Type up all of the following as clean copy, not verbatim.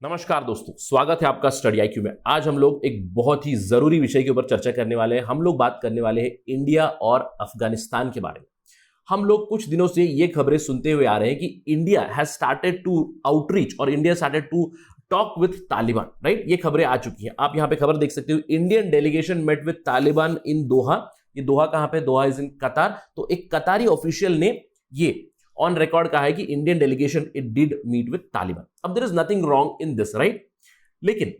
नमस्कार दोस्तों, स्वागत है आपका स्टडी आईक्यू में। आज हम लोग एक बहुत ही जरूरी विषय के ऊपर चर्चा करने वाले हैं। हम लोग बात करने वाले हैं इंडिया और अफगानिस्तान के बारे में। हम लोग कुछ दिनों से ये खबरें सुनते हुए आ रहे हैं कि India has started to outreach और India started to talk with Taliban, right. ये खबरें आ चुकी हैं, आप यहां पे खबर देख सकते हो। Indian delegation met with Taliban in Doha. ये दोहा कहां पे? दोहा इज इन कतार। तो एक कतारी ऑफिशियल ने ये ऑन रिकॉर्ड कहा है कि Indian delegation it did meet with Taliban. अब there is nothing wrong in this, right. लेकिन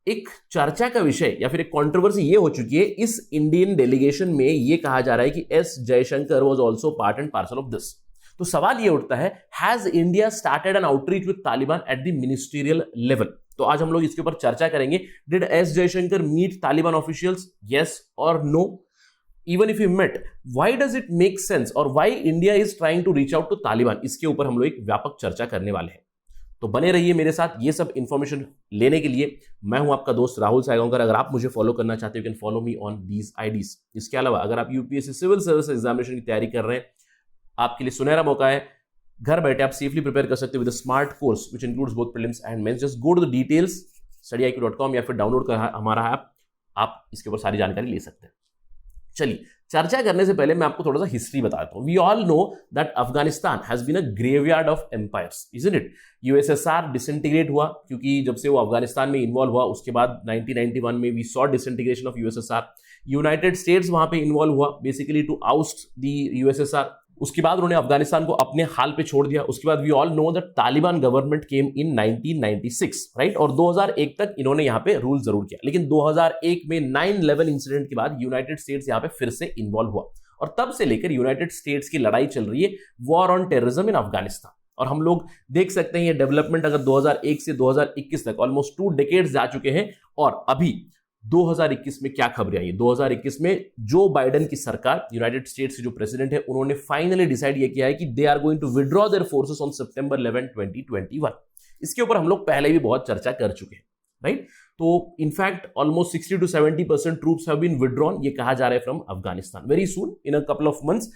एक चर्चा का विषय या फिर एक कंट्रोवर्सी ये हो चुकी है, इस इंडियन डेलीगेशन में ये कहा जा रहा है कि S Jaishankar was also part and parcel of this. तो सवाल ये उठता है, has India started an outreach with Taliban at the ministerial level? तो आज हम लोग इसके ऊपर चर्चा करेंगे। Did S Jaishankar meet Taliban officials, yes और no? Even if he met, why does it make sense और why India is trying to reach out to Taliban? इसके ऊपर हम लोग एक व्यापक चर्चा करने वाले हैं। तो बने रहिए मेरे साथ ये सब इंफॉर्मेशन लेने के लिए। मैं हूं आपका दोस्त राहुल सायगांवकर। अगर आप मुझे फॉलो करना चाहते हो, you can follow me on these IDs. इसके अलावा अगर आप यूपीएससी सिविल सर्विस एग्जामिनेशन की तैयारी कर रहे हैं, आपके लिए सुनहरा मौका है। घर बैठे आप सेफली प्रिपेयर कर सकते हो with smart course which includes both prelims and mains. Just go to the details studiiq.com या फिर डाउनलोड कर हमारा ऐप, आप इसके ऊपर सारी जानकारी ले सकते हैं। चलिए, चर्चा करने से पहले मैं आपको थोड़ा सा हिस्ट्री बताता हूं। We all know that Afghanistan has been a graveyard of empires, isn't it. USSR disintegrate हुआ क्योंकि जब से वो अफगानिस्तान में इन्वॉल्व हुआ, उसके बाद 1991 में we saw disintegration of USSR. United States वहां पे इन्वॉल्व हुआ basically to oust the USSR. उसके बाद उन्होंने अफगानिस्तान को अपने हाल पे छोड़ दिया। उसके बाद we all know that Taliban government came in 1996, right. और 2001 तक इन्होंने यहां पे रूल जरूर किया, लेकिन 2001 में 9/11 इंसिडेंट के बाद यूनाइटेड स्टेट्स यहां पे फिर से इन्वॉल्व हुआ और तब से लेकर यूनाइटेड स्टेट्स की लड़ाई चल रही है, war on terrorism in Afghanistan. और हम लोग देख सकते हैं ये डेवलपमेंट अगर 2001 से 2021 तक ऑलमोस्ट 2 डेकेड्स जा चुके हैं। और अभी 2021 में क्या खबरें आई? 2021 में जो बाइडेन की सरकार, यूनाइटेड स्टेट्स के जो प्रेसिडेंट है, उन्होंने फाइनली डिसाइड ये किया है कि they are going to withdraw their forces on सितंबर 11, 2021। इसके ऊपर हम लोग पहले भी बहुत चर्चा कर चुके हैं, राइट। तो in fact almost 60 to 70% troops have been withdrawn, ये कहा जा रहा है from Afghanistan. Very soon, in a couple of months,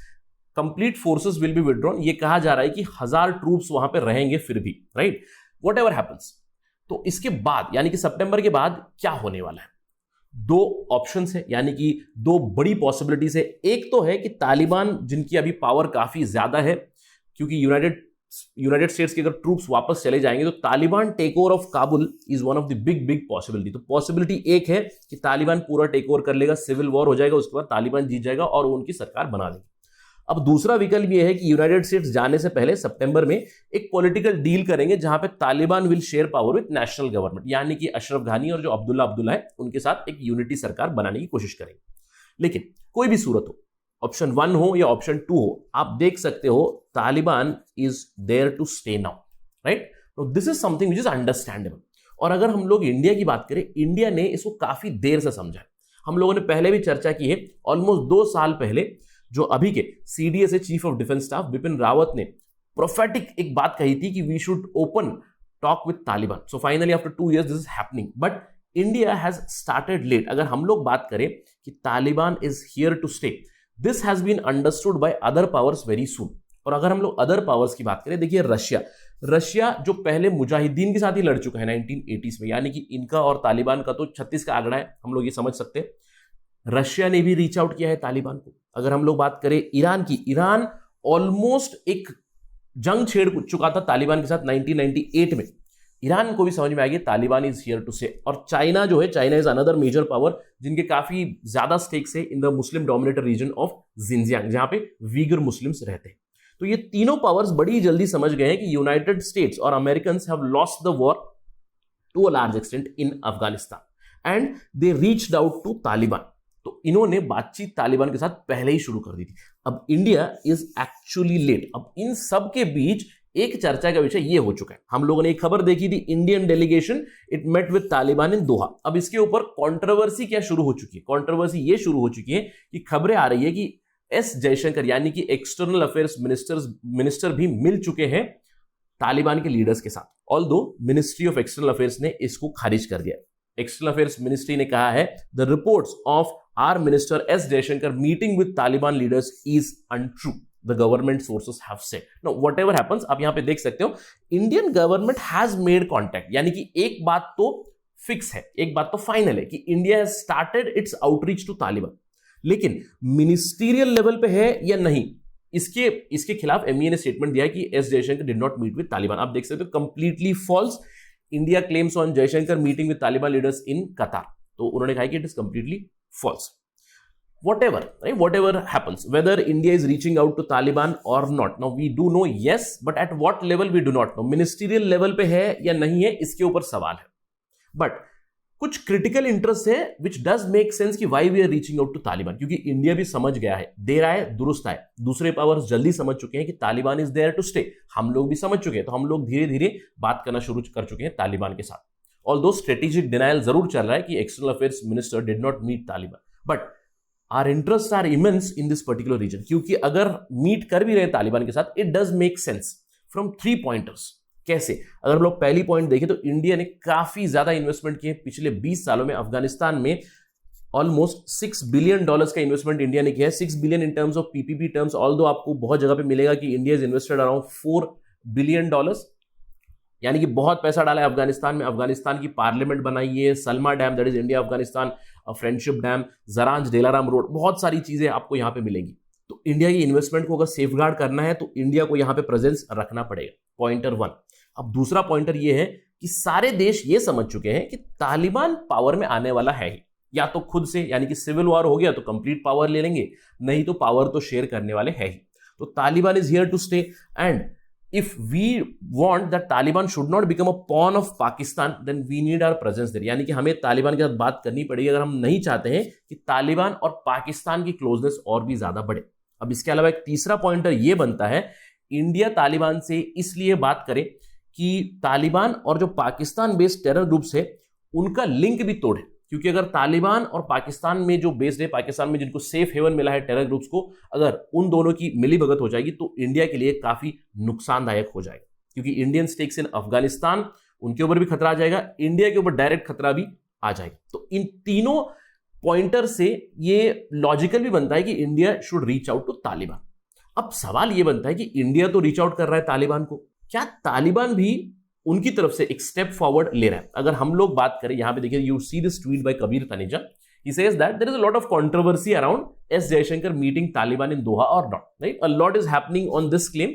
complete forces will be withdrawn. ये कहा जा रहा है कि 1000 ट्रूप्स वहां पे रहेंगे फिर भी, राइट, वॉट एवर हैपन्स। तो इसके बाद यानी कि सितंबर के बाद क्या होने वाला है? 2 ऑप्शंस है, यानी कि 2 बड़ी पॉसिबिलिटीज है। एक तो है कि तालिबान, जिनकी अभी पावर काफी ज्यादा है, क्योंकि यूनाइटेड स्टेट्स के अगर ट्रूप्स वापस चले जाएंगे तो Taliban take over of Kabul is one of the big possibility. तो पॉसिबिलिटी एक है कि तालिबान पूरा टेक ओवर कर लेगा, सिविल वॉर हो जाएगा, उसके बाद तालिबान जीत जाएगा और वो उनकी सरकार बना देगी। अब दूसरा विकल्प यह है कि यूनाइटेड स्टेट्स जाने से पहले सितंबर में एक पॉलिटिकल डील करेंगे जहां पे Taliban will share power with national government, यानी कि अशरफ घानी और जो अब्दुल्ला है उनके साथ एक यूनिटी सरकार बनाने की कोशिश करेंगे। लेकिन कोई भी सूरत हो, ऑप्शन 1 हो या ऑप्शन 2 हो, आप देख सकते हो Taliban is there to stay now, right. This is something which is understandable. और अगर हम लोग इंडिया की बात करें, इंडिया ने इसको काफी देर से समझा है। हम लोगों ने पहले भी चर्चा की है, ऑलमोस्ट 2 साल पहले जो अभी के सीडीएस है, chief of defence staff Bipin Rawat ने प्रोफेटिक एक बात कही थी कि we should open talk with Taliban. So finally after 2 years this is happening, but India has started late. अगर हम लोग बात करें कि Taliban is here to stay, this has been understood by other powers very soon. और अगर हम लोग अदर पावर्स की बात करें, देखिए रशिया जो पहले मुजाहिदीन के साथ ही लड़ चुका है 1980s में, यानी कि इनका और तालिबान का तो 36 का आंकड़ा है, हम लोग ये समझ सकते हैं। रशिया ने भी रीच आउट किया है तालिबान को। अगर हम लोग बात करें ईरान की, ईरान ऑलमोस्ट एक जंग छेड़ चुका था तालिबान के साथ 1998 में। ईरान को भी समझ में आ गया Taliban is here to stay. और चाइना जो है, China is another major power जिनके काफी ज्यादा स्टेक्स है in the Muslim dominated region of Xinjiang, जहां पे वीगर मुस्लिम्स रहते हैं। तो ये तीनों पावर्स बड़ी जल्दी समझ गए हैं कि यूनाइटेड स्टेट्स और American have lost the war to a large extent in Afghanistan and they reached out to Taliban. तो इन्होंने बातचीत तालिबान के साथ पहले ही शुरू कर दी थी। अब इंडिया इज एक्चुअली लेट। अब इन सब के बीच एक चर्चा का विषय ये हो चुका है। हम लोगों ने एक खबर देखी थी, Indian delegation it met with Taliban in Doha. अब इसके ऊपर कंट्रोवर्सी क्या शुरू हो चुकी है? कंट्रोवर्सी ये शुरू हो चुकी है कि खबरें आ रही है कि एस जयशंकर यानी कि एक्सटर्नल अफेयर्स मिनिस्टर भी मिल चुके हैं तालिबान के लीडर्स के साथ। Although ministry of external affairs ने इसको खारिज कर दिया। एक्सटर्नल अफेयर्स मिनिस्ट्री ने कहा है the reports of are minister S Jaishankar meeting with Taliban leaders is untrue. The government sources have said. Know whatever happens, आप यहां पे देख सकते हो Indian government has made contact, यानी कि एक बात तो फिक्स है, एक बात तो फाइनल है कि India has started its outreach to Taliban, लेकिन मिनिस्टीरियल लेवल पे है या नहीं, इसके खिलाफ एमईए ने स्टेटमेंट दिया है कि S Jaishankar did not meet with Taliban. आप देख सकते हो completely false. India claims on Jaishankar meeting with Taliban leaders in Qatar, तो उन्होंने कहा कि it is completely false. Whatever, right? Whatever happens, whether India is reaching out to Taliban or not, now we do know yes, but at what level we do not know. Ministerial level पे है या नहीं है, इसके ऊपर सवाल है। But कुछ क्रिटिकल इंटरेस्ट है which does make sense कि why we are reaching out to Taliban, क्योंकि इंडिया भी समझ गया है, देर आए दुरुस्त आए, दूसरे पावर्स जल्दी समझ चुके हैं कि Taliban is there to stay. हम लोग भी समझ चुके हैं, तो हम लोग धीरे धीरे बात करना शुरू कर चुके हैं तालिबान के साथ। ऑल्दो स्ट्रेटेजिक डिनायल जरूर चल रहा है कि external affairs minister did not meet Taliban, but our interest are immense in this particular region, क्योंकि अगर मीट कर भी रहे तालिबान के साथ, it does make sense from 3 pointers. कैसे? अगर हम लोग पहली पॉइंट देखें तो इंडिया ने काफी ज्यादा इन्वेस्टमेंट किए पिछले 20 सालों में अफगानिस्तान में। ऑलमोस्ट $6 बिलियन का इन्वेस्टमेंट इंडिया ने किया है। 6 billion in terms of PPP terms, although आपको बहुत जगह पे मिलेगा कि India is invested around $4 billion, यानी कि बहुत पैसा डाला है अफगानिस्तान में। अफगानिस्तान की पार्लियामेंट बनाई है, Salma dam that is India Afghanistan friendship dam, जरांज Delaram road, बहुत सारी चीजें आपको यहां पे मिलेंगी। तो इंडिया की इन्वेस्टमेंट को अगर सेफगार्ड करना है तो इंडिया को यहां पे प्रेजेंस रखना पड़ेगा, पॉइंटर 1। अब दूसरा पॉइंटर ये है कि सारे देश ये समझ चुके हैं कि तालिबान पावर में आने वाला है ही, या तो खुद से, यानी कि सिविल वॉर हो गया तो कंप्लीट पावर ले लेंगे, नहीं तो पावर तो शेयर करने वाले है ही। तो Taliban is here to stay, and if we want that Taliban should not become a pawn of Pakistan, then we need our presence there। यानी कि हमें तालिबान के साथ बात करनी पड़ेगी अगर हम नहीं चाहते हैं कि तालिबान और पाकिस्तान की क्लोजनेस और भी ज्यादा बढ़े। अब इसके अलावा एक तीसरा पॉइंटर यह बनता है, इंडिया तालिबान से इसलिए बात करे कि तालिबान और जो पाकिस्तान बेस्ड टेरर ग्रुप्स है उनका लिंक भी तोड़े, क्योंकि अगर तालिबान और पाकिस्तान में जो बेस्ड है, पाकिस्तान में जिनको सेफ हेवन मिला है टेरर ग्रुप्स को, अगर उन दोनों की मिलीभगत हो जाएगी तो इंडिया के लिए काफी नुकसानदायक हो जाएगा, क्योंकि इंडियन स्टेक्स इन अफगानिस्तान, उनके ऊपर भी खतरा आ जाएगा, इंडिया के ऊपर डायरेक्ट खतरा भी आ जाएगा। तो इन तीनों पॉइंटर से ये लॉजिकल भी बनता है कि India should reach out to Taliban. अब सवाल ये बनता है कि इंडिया तो रीच आउट कर रहा है तालिबान को, क्या तालिबान भी उनकी तरफ से एक स्टेप फॉरवर्ड ले रहा है? अगर हम लोग बात करें, यहां पे देखिए, you see this tweet by Kabir Taneja, he says that there is a lot of controversy around S Jaishankar meeting Taliban in Doha और not, right? A lot is happening on this claim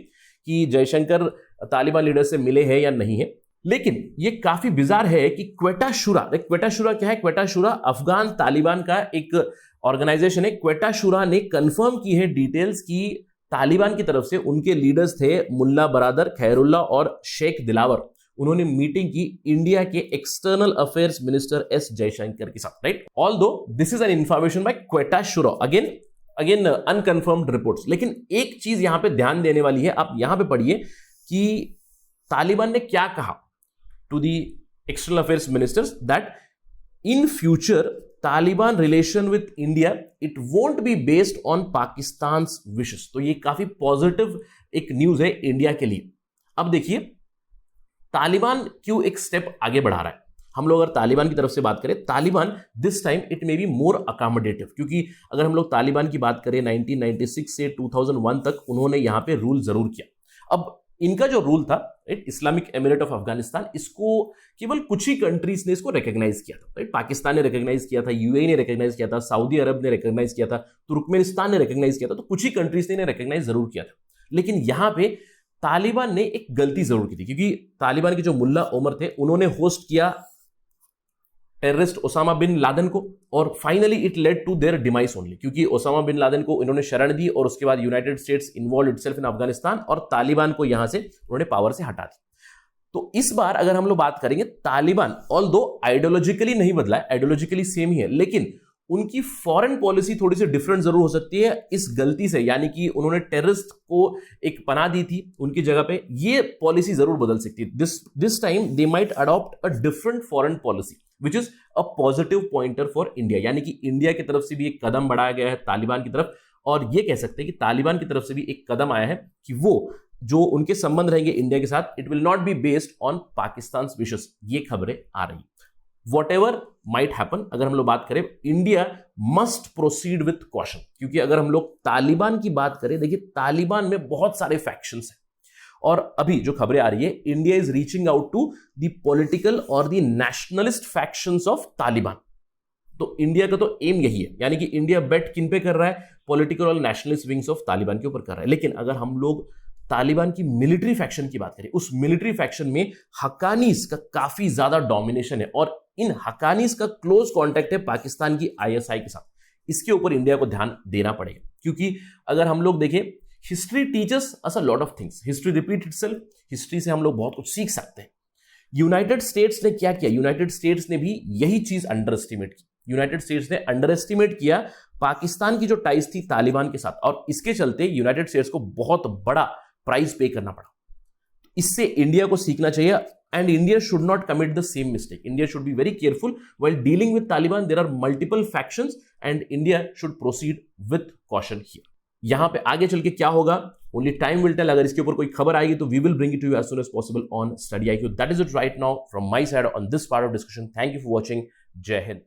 कि जयशंकर तालिबान लीडर से मिले हैं या नहीं है। लेकिन ये काफी बिजार है कि क्वेटा शुरा, क्वेटा शुरा क्या है? क्वेटा शुरा अफगान तालिबान का एक ऑर्गेनाइजेशन है। क्वेटा शुरा ने कंफर्म की है डिटेल्स की तालिबान की तरफ से उनके लीडर्स थे मुल्ला बरादर, खैरुल्ला और शेख दिलावर, उन्होंने मीटिंग की इंडिया के external affairs minister S Jaishankar के साथ, right? Although this is an information by Quetta Shura, again unconfirmed reports. लेकिन एक चीज यहां पे ध्यान देने वाली है, आप यहां पे पढ़िए कि तालिबान ने क्या कहा to the external affairs ministers, that in future Taliban relation with India it won't be based on Pakistan wishes. तो ये काफी पॉजिटिव एक न्यूज है इंडिया के लिए। अब देखिए तालिबान क्यों एक स्टेप आगे बढ़ा रहा है। हम लोग अगर तालिबान की तरफ से बात करें, Taliban this time it may be more accommodative, क्योंकि अगर हम लोग तालिबान की बात करें 1996 से 2001 तक उन्होंने यहां पे रूल जरूर किया। अब इनका जो रूल था, right, Islamic emirate of Afghanistan, इसको केवल कुछ ही कंट्रीज ने इसको रिकॉग्नाइज किया था, राइट? पाकिस्तान ने रिकॉग्नाइज किया था, यूएई ने रिकॉग्नाइज किया था, सऊदी अरब ने रिकॉग्नाइज किया था, तुर्कमेनिस्तान ने रिकॉग्नाइज किया था, तो कुछ ही कंट्रीज ने रिकॉग्नाइज जरूर किया था। लेकिन यहां पे तालिबान ने एक गलती जरूर की थी, क्योंकि तालिबान के जो मुल्ला उमर थे उन्होंने होस्ट किया टेररिस्ट ओसामा बिन लादेन को, और finally it led to their demise only, क्योंकि ओसामा बिन लादेन को इन्होंने शरण दी और उसके बाद United States involve itself in Afghanistan और तालिबान को यहां से उन्होंने पावर से हटा दी। तो इस बार अगर हम लोग बात करेंगे, तालिबान ऑल्दो आइडियोलॉजिकली नहीं बदला है, आइडियोलॉजिकली सेम ही है, लेकिन उनकी फॉरेन पॉलिसी थोड़ी सी डिफरेंट जरूर हो सकती है इस गलती से, यानी कि उन्होंने टेररिस्ट को एक पनाह दी थी उनकी जगह पे, ये पॉलिसी जरूर बदल सकती है। This time they might adopt a different foreign policy which is a positive pointer for India, यानी कि इंडिया की तरफ से भी एक कदम बढ़ाया गया है तालिबान की तरफ, और ये कह सकते हैं कि तालिबान की तरफ से भी एक कदम आया है कि वो जो उनके संबंध रहेंगे इंडिया के साथ, it will not be based on Pakistan wishes. ये खबरें आ रही। whatever might happen, अगर हम लोग बात करें, India must proceed with caution. क्योंकि अगर हम लोग तालिबान की बात करें, देखिए तालिबान में बहुत सारे फैक्शंस हैं और अभी जो खबरें आ रही है, India is reaching out to the political और the nationalist factions of Taliban. तो इंडिया का तो एम यही है, यानी कि इंडिया बेट किन पे कर रहा है, पॉलिटिकल और नेशनलिस्ट विंग्स ऑफ तालिबान के ऊपर कर रहा है। लेकिन अगर हम लोग तालिबान की मिलिट्री फैक्शन की बात करें, उस मिलिट्री फैक्शन में हक्कानीज का काफी ज्यादा डोमिनेशन है और इन हक्कानीज का क्लोज कॉन्टैक्ट है पाकिस्तान की आईएसआई के साथ। इसके ऊपर इंडिया को ध्यान देना पड़ेगा, क्योंकि अगर हम लोग देखें, history teachers us a lot of things, history repeat itself, history से हम लोग बहुत कुछ सीख सकते हैं। यूनाइटेड स्टेट्स ने क्या किया, यूनाइटेड स्टेट्स ने भी यही चीज अंडर एस्टिमेट की। यूनाइटेड स्टेट्स ने अंडर एस्टिमेट किया पाकिस्तान की जो टाइज थी तालिबान के साथ, और इसके चलते यूनाइटेड स्टेट्स को बहुत बड़ा प्राइस पे करना पड़ा। इससे इंडिया को सीखना चाहिए, and India should not commit the same mistake. India should be very careful while dealing with Taliban. There are multiple factions and India should proceed with caution here. यहां पे आगे चल के क्या होगा, ओनली टाइम विल टेल। अगर इसके ऊपर कोई खबर आएगी तो we will bring it to you as soon as possible on study IQ। That is it right now from my side on this part of discussion. Thank you for watching. Jai Hind.